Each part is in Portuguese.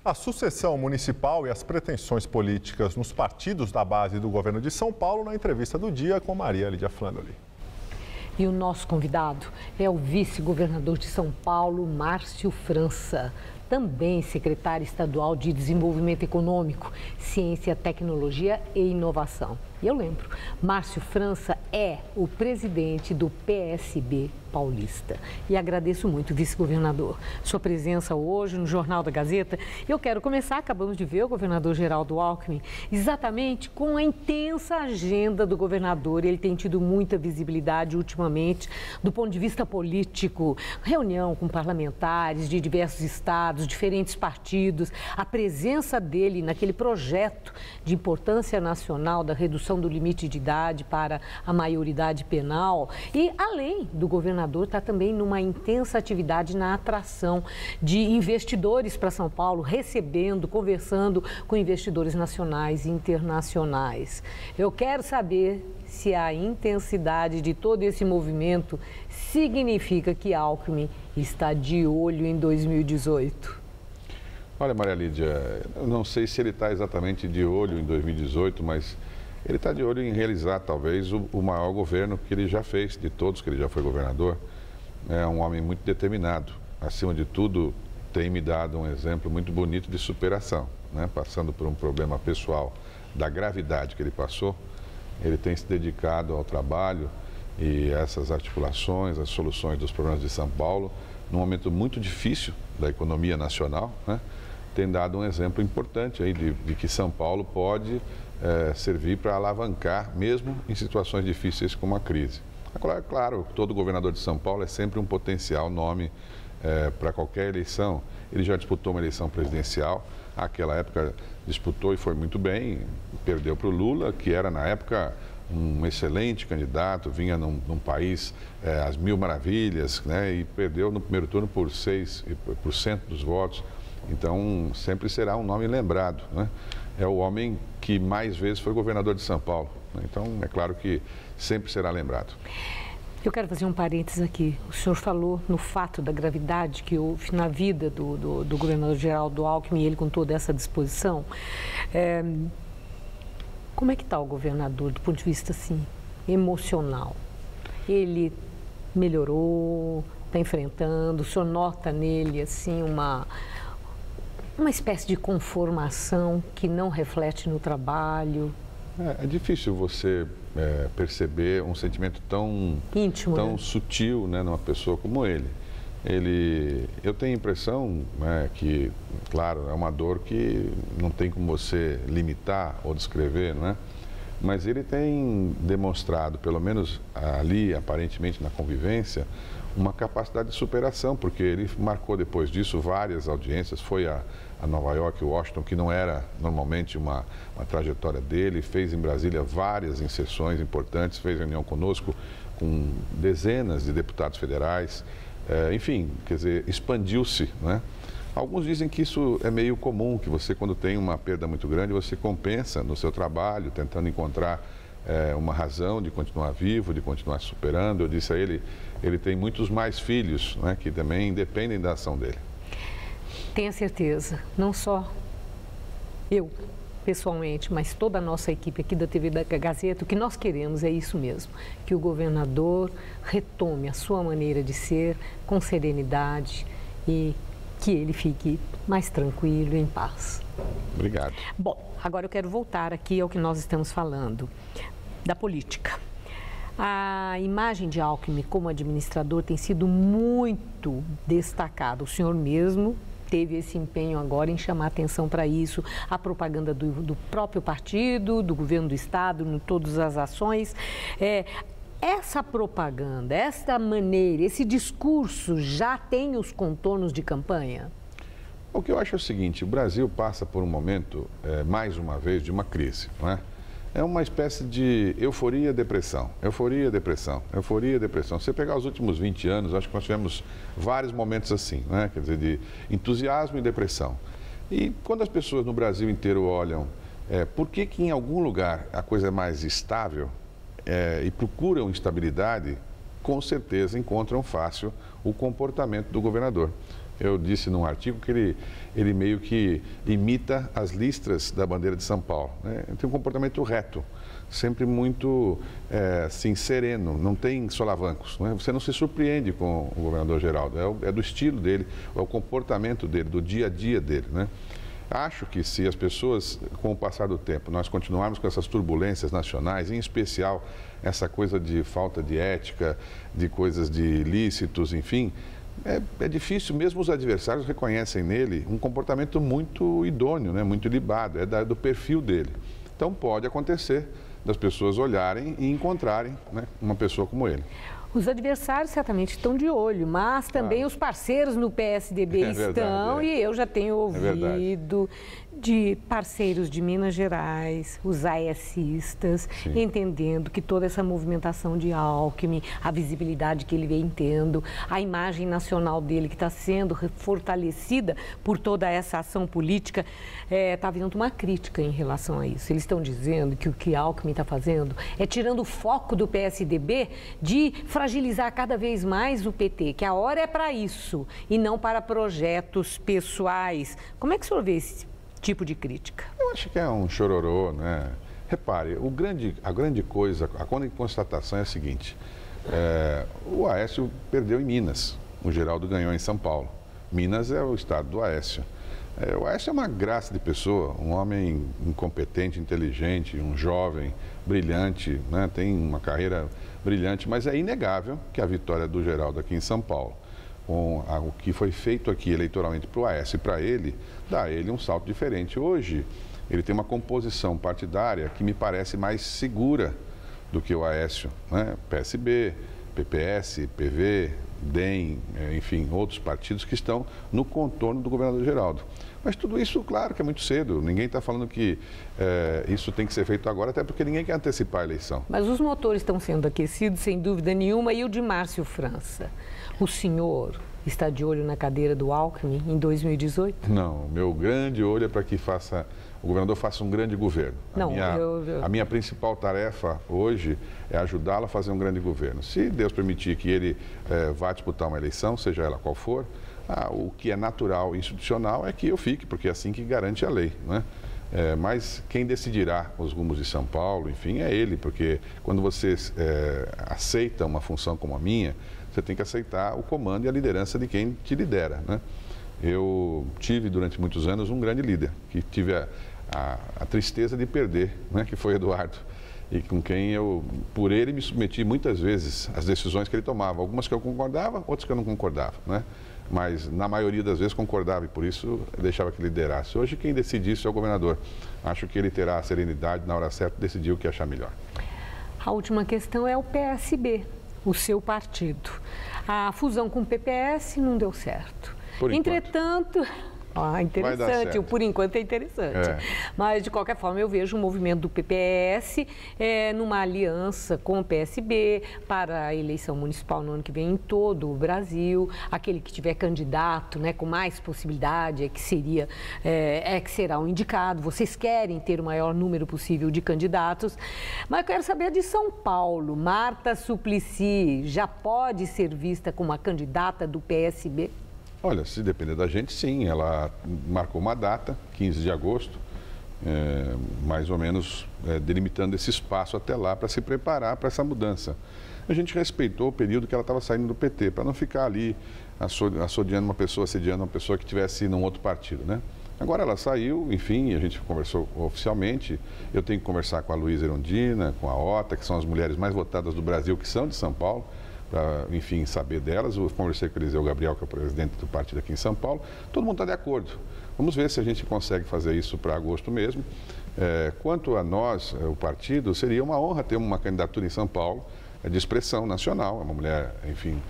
A sucessão municipal e as pretensões políticas nos partidos da base do governo de São Paulo na entrevista do dia com Maria Lídia Flandoli. E o nosso convidado é o vice-governador de São Paulo, Márcio França, também secretário estadual de Desenvolvimento Econômico, Ciência, Tecnologia e Inovação. E eu lembro, Márcio França é o presidente do PSB paulista. E agradeço muito, vice-governador, sua presença hoje no Jornal da Gazeta. Eu quero começar, acabamos de ver o governador Geraldo Alckmin, exatamente com a intensa agenda do governador. Ele tem tido muita visibilidade ultimamente, do ponto de vista político, reunião com parlamentares de diversos estados, diferentes partidos, a presença dele naquele projeto de importância nacional da redução do limite de idade para a maioridade penal. E, além do governador, está também numa intensa atividade na atração de investidores para São Paulo, recebendo, conversando com investidores nacionais e internacionais. Eu quero saber se a intensidade de todo esse movimento significa que Alckmin está de olho em 2018. Olha, Maria Lídia, eu não sei se ele está exatamente de olho em 2018, mas ele está de olho em realizar talvez o maior governo que ele já fez, de todos que ele já foi governador. É um homem muito determinado. Acima de tudo, tem me dado um exemplo muito bonito de superação, né? Passando por um problema pessoal da gravidade que ele passou, ele tem se dedicado ao trabalho e essas articulações, as soluções dos problemas de São Paulo, num momento muito difícil da economia nacional, né? Tem dado um exemplo importante aí de que São Paulo pode servir para alavancar, mesmo em situações difíceis como a crise. Agora, claro, todo governador de São Paulo é sempre um potencial nome para qualquer eleição. Ele já disputou uma eleição presidencial, naquela época disputou e foi muito bem, perdeu para o Lula, que era na época um excelente candidato, vinha num país às mil maravilhas, né, e perdeu no primeiro turno por 6% dos votos. Então, sempre será um nome lembrado, né? É o homem que mais vezes foi governador de São Paulo, né? Então, é claro que sempre será lembrado. Eu quero fazer um parênteses aqui. O senhor falou no fato da gravidade que houve na vida do governador Geraldo Alckmin, ele com toda essa disposição. Como é que está o governador do ponto de vista, assim, emocional? Ele melhorou, está enfrentando, o senhor nota nele, assim, uma espécie de conformação que não reflete no trabalho? É difícil você perceber um sentimento tão íntimo, tão sutil, né, numa pessoa como ele. Eu tenho a impressão, né, que, claro, é uma dor que não tem como você limitar ou descrever, né? Mas ele tem demonstrado, pelo menos ali, aparentemente na convivência, uma capacidade de superação, porque ele marcou depois disso várias audiências, foi a Nova York e Washington, que não era normalmente uma trajetória dele, fez em Brasília várias inserções importantes, fez reunião conosco com dezenas de deputados federais, enfim, quer dizer, expandiu-se, né? Alguns dizem que isso é meio comum, que você, quando tem uma perda muito grande, você compensa no seu trabalho, tentando encontrar uma razão de continuar vivo, de continuar superando. Eu disse a ele, ele tem muitos mais filhos, né, que também dependem da ação dele. Tenha certeza, não só eu, pessoalmente, mas toda a nossa equipe aqui da TV da Gazeta, o que nós queremos é isso mesmo, que o governador retome a sua maneira de ser com serenidade e que ele fique mais tranquilo e em paz. Obrigado. Bom, agora eu quero voltar aqui ao que nós estamos falando, da política. A imagem de Alckmin como administrador tem sido muito destacada. O senhor mesmo teve esse empenho agora em chamar atenção para isso, a propaganda do próprio partido, do governo do estado, em todas as ações. Essa propaganda, essa maneira, esse discurso já tem os contornos de campanha? O que eu acho é o seguinte, o Brasil passa por um momento, mais uma vez, de uma crise, não é? É uma espécie de euforia, depressão, euforia, depressão, euforia, depressão. Se você pegar os últimos 20 anos, acho que nós tivemos vários momentos assim, né? Quer dizer, de entusiasmo e depressão. E quando as pessoas no Brasil inteiro olham, por que em algum lugar a coisa é mais estável e procuram estabilidade, com certeza encontram fácil o comportamento do governador. Eu disse num artigo que ele meio que imita as listras da bandeira de São Paulo, né? Ele tem um comportamento reto, sempre muito assim, sereno, não tem solavancos, né? Você não se surpreende com o governador Geraldo, é do estilo dele, é o comportamento dele, do dia a dia dele, né? Acho que se as pessoas, com o passar do tempo, nós continuarmos com essas turbulências nacionais, em especial essa coisa de falta de ética, de coisas de ilícitos, enfim, é difícil, mesmo os adversários reconhecem nele um comportamento muito idôneo, né? Muito ilibado, do perfil dele. Então pode acontecer das pessoas olharem e encontrarem, né, uma pessoa como ele. Os adversários certamente estão de olho, mas também os parceiros no PSDB estão, e eu já tenho ouvido de parceiros de Minas Gerais, os aécistas, entendendo que toda essa movimentação de Alckmin, a visibilidade que ele vem tendo, a imagem nacional dele que está sendo fortalecida por toda essa ação política, está havendo uma crítica em relação a isso. Eles estão dizendo que o que Alckmin está fazendo é tirando o foco do PSDB de fragilizar cada vez mais o PT, que a hora é para isso e não para projetos pessoais. Como é que o senhor vê esse tipo de crítica? Eu acho que é um chororô, né? Repare, a grande coisa, a grande constatação é a seguinte, o Aécio perdeu em Minas, o Geraldo ganhou em São Paulo. Minas é o estado do Aécio. O Aécio é uma graça de pessoa, um homem incompetente, inteligente, um jovem, brilhante, né? Tem uma carreira brilhante, mas é inegável que a vitória do Geraldo aqui em São Paulo, com o que foi feito aqui eleitoralmente para o Aécio e para ele, dá a ele um salto diferente. Hoje, ele tem uma composição partidária que me parece mais segura do que o Aécio, né? PSB, PPS, PV, DEM, enfim, outros partidos que estão no contorno do governador Geraldo. Mas tudo isso, claro que é muito cedo, ninguém está falando que isso tem que ser feito agora, até porque ninguém quer antecipar a eleição. Mas os motores estão sendo aquecidos, sem dúvida nenhuma, e o de Márcio França? O senhor está de olho na cadeira do Alckmin em 2018? Não, meu grande olho é para que o governador faça um grande governo. A minha principal tarefa hoje é ajudá-lo a fazer um grande governo. Se Deus permitir que ele vá disputar uma eleição, seja ela qual for, o que é natural e institucional é que eu fique, porque é assim que garante a lei, né? Mas quem decidirá os rumos de São Paulo, enfim, é ele, porque quando você aceita uma função como a minha, você tem que aceitar o comando e a liderança de quem te lidera, né? Eu tive durante muitos anos um grande líder, que tive a tristeza de perder, né? Que foi Eduardo, e com quem eu, por ele, me submeti muitas vezes às decisões que ele tomava, algumas que eu concordava, outras que eu não concordava, né? Mas na maioria das vezes concordava e por isso deixava que ele liderasse. Hoje quem decide isso é o governador. Acho que ele terá a serenidade na hora certa de decidir o que achar melhor. A última questão é o PSB, o seu partido. A fusão com o PPS não deu certo. Entretanto... interessante, por enquanto é interessante. Mas, de qualquer forma, eu vejo o movimento do PPS numa aliança com o PSB para a eleição municipal no ano que vem em todo o Brasil. Aquele que tiver candidato, né, com mais possibilidade que será o indicado. Vocês querem ter o maior número possível de candidatos. Mas eu quero saber de São Paulo. Marta Suplicy já pode ser vista como a candidata do PSB? Olha, se depender da gente, sim. Ela marcou uma data, 15 de agosto, mais ou menos delimitando esse espaço até lá para se preparar para essa mudança. A gente respeitou o período que ela estava saindo do PT, para não ficar ali assediando uma pessoa que estivesse num outro partido, né? Agora ela saiu, enfim, a gente conversou oficialmente. Eu tenho que conversar com a Luísa Erundina, com a Ota, que são as mulheres mais votadas do Brasil, que são de São Paulo, para, enfim, saber delas. Eu conversei com o Eliseu Gabriel, que é o presidente do partido aqui em São Paulo. Todo mundo está de acordo. Vamos ver se a gente consegue fazer isso para agosto mesmo. Quanto a nós, o partido, seria uma honra ter uma candidatura em São Paulo de expressão nacional. É uma mulher, enfim,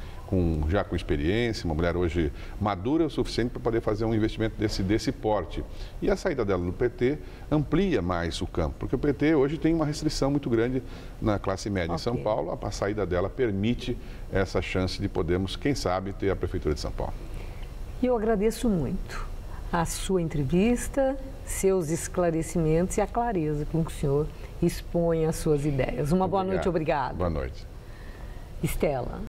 já com experiência, uma mulher hoje madura o suficiente para poder fazer um investimento desse porte. E a saída dela do PT amplia mais o campo, porque o PT hoje tem uma restrição muito grande na classe média em São Paulo. A saída dela permite essa chance de podermos, quem sabe, ter a Prefeitura de São Paulo. E eu agradeço muito a sua entrevista, seus esclarecimentos e a clareza com que o senhor expõe as suas ideias. Uma boa noite, obrigado. Boa noite. Estela.